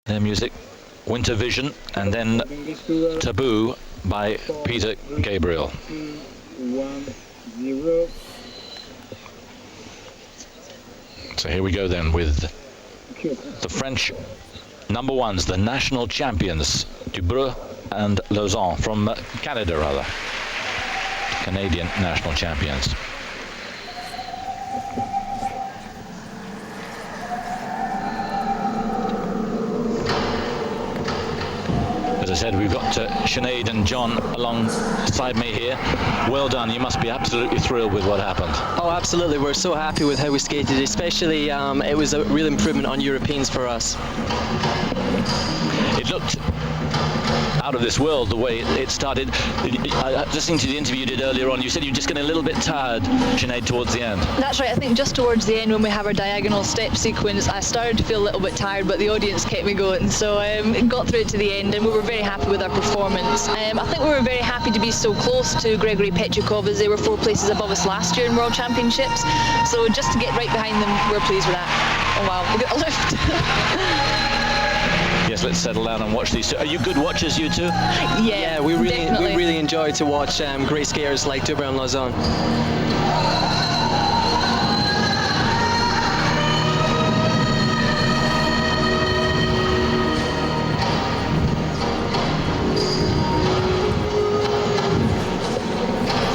Their music, Winter Vision, and then Taboo by Peter Gabriel. 1-0. So here we go then with the French number ones, the national champions, Dubreuil and Lauzon, from Canada rather, Canadian national champions. As I said, we've got Sinead and John alongside me here. Well done, you must be absolutely thrilled with what happened. Oh, absolutely, we're so happy with how we skated, especially it was a real improvement on Europeans for us. It looked out of this world the way it started. Listening to the interview you did earlier on, you said you're just getting a little bit tired, Sinead, towards the end. That's right, I think just towards the end when we have our diagonal step sequence, I started to feel a little bit tired, but the audience kept me going, so got through it to the end, and we were very happy with our performance. I think we were very happy to be so close to Gregory Petrikov, as they were 4 places above us last year in World Championships, so just to get right behind them, we're pleased with that. Oh wow, we got a lift. Yes, let's settle down and watch these two. Are you good watchers, you two? Yeah, we really enjoy to watch great skaters like Dubreuil and Lauzon.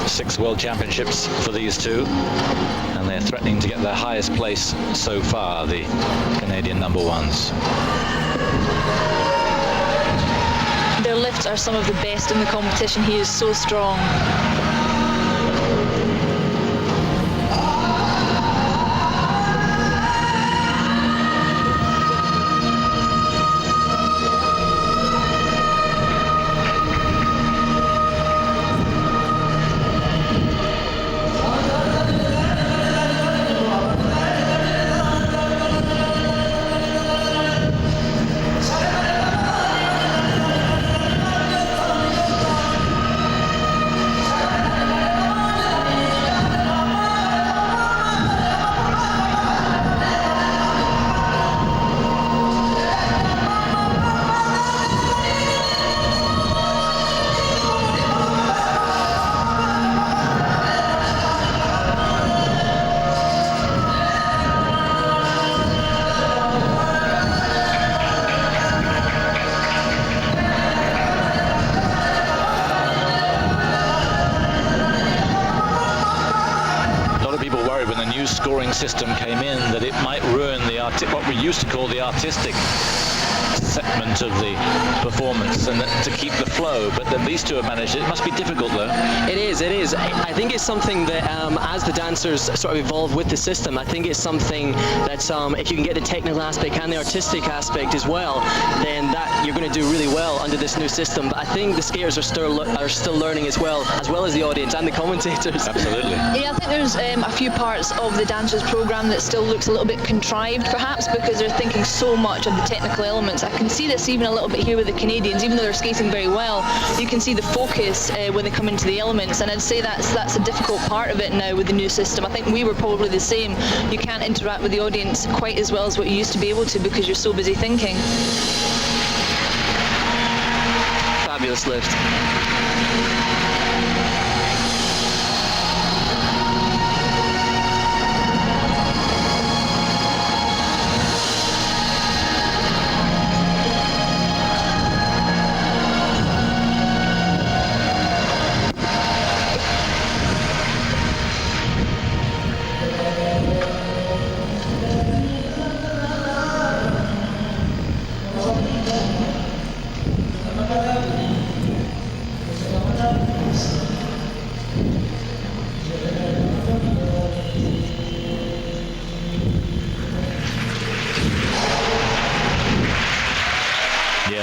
Six World Championships for these two, and they're threatening to get their highest place so far, the Canadian number ones. Their lifts are some of the best in the competition. He is so strong. Scoring system came in that it might ruin the what we used to call the artistic segment of the performance, and to keep the flow, but then these two have managed it. It must be difficult though. It is. I think it's something that as the dancers sort of evolve with the system, I think it's something that if you can get the technical aspect and the artistic aspect as well, then that you're going to do really well under this new system. But I think the skaters are still learning as well as the audience and the commentators. Absolutely. Yeah, I think there's a few parts of the dancers program that still looks a little bit contrived, perhaps, because they're thinking so much of the technical elements. I can see this even a little bit here with the Canadians, even though they're skating very well. You can see the focus when they come into the elements, and I'd say that's a difficult part of it now with the new system. I think we were probably the same. You can't interact with the audience quite as well as what you used to be able to because you're so busy thinking. Fabulous lift.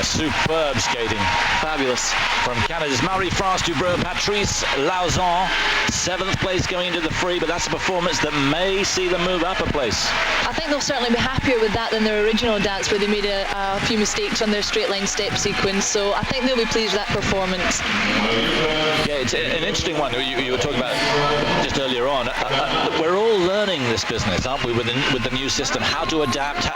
Superb skating. Fabulous. From Canada's Marie-France Dubreuil, Patrice Lauzon, 7th place going into the free, but that's a performance that may see them move up a place. I think they'll certainly be happier with that than their original dance where they made a few mistakes on their straight line step sequence, so I think they'll be pleased with that performance. Yeah, it's an interesting one. You were talking about just earlier on. We're all learning this business, aren't we, with the new system, how to adapt,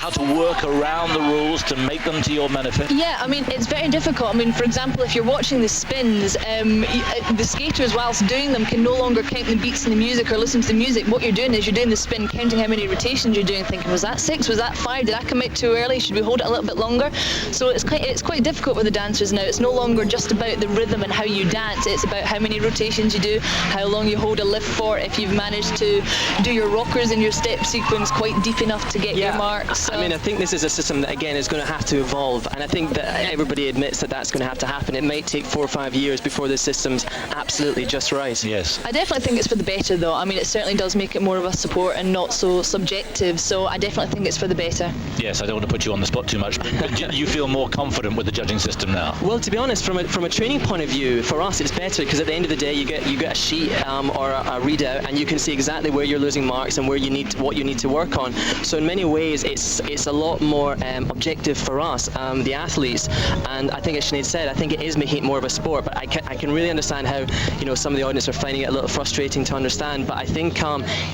how to work around the rules to make them to your benefit? Yeah, I mean, it's very difficult. I mean, for example, if you're watching the spins, the skaters, whilst doing them, can no longer count the beats in the music or listen to the music. What you're doing is you're doing the spin, counting how many rotations you're doing, thinking, was that 6? Was that 5? Did I commit too early? Should we hold it a little bit longer? So it's quite difficult with the dancers now. It's no longer just about the rhythm and how you dance. It's about how many rotations you do, how long you hold a lift for, if you've managed to do your rockers in your step sequence quite deep enough to get your marks. So. I mean, I think this is a system that, again, is going to have to evolve, and I think that everybody admits that that's going to have to happen. It might take 4 or 5 years before this system's absolutely just right. Yes. I definitely think it's for the better, though. I mean, it certainly does make it more of a support and not so subjective, so I definitely think it's for the better. Yes, I don't want to put you on the spot too much, but do you feel more confident with the judging system now? Well, to be honest, from a training point of view, for us it's better, because at the end of the day you get a sheet or a readout, and you can see exactly where you're losing marks and what you need to work on. So in many ways it's a lot more objective for us, the athletes, and I think, as Sinead said, I think it is making it more of a sport, but I can really understand how, you know, some of the audience are finding it a little frustrating to understand, but I think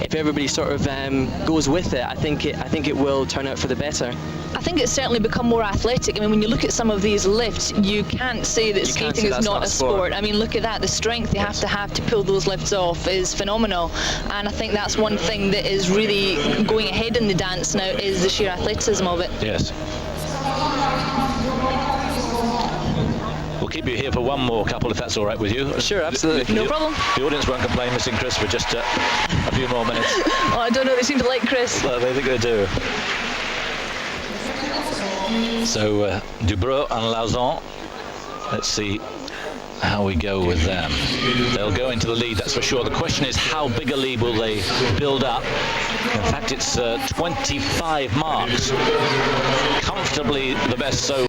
if everybody sort of goes with it, I think it will turn out for the better. I think it's certainly become more athletic. I mean, when you look at some of these lifts, you can't say that skating is not a sport. I mean, look at that. The strength you have to pull those lifts off is phenomenal. And I think that's one thing that is really going ahead in the dance now, is the sheer athleticism of it. Yes. We'll keep you here for one more couple, if that's all right with you. Sure, absolutely. No problem. The audience won't complain, missing Chris for just a few more minutes. Oh, I don't know. They seem to like Chris. Well, they think they do. So, Dubreuil and Lauzon. Let's see how we go with them. They'll go into the lead, that's for sure. The question is, how big a lead will they build up? In fact, it's 25 marks. Comfortably the best so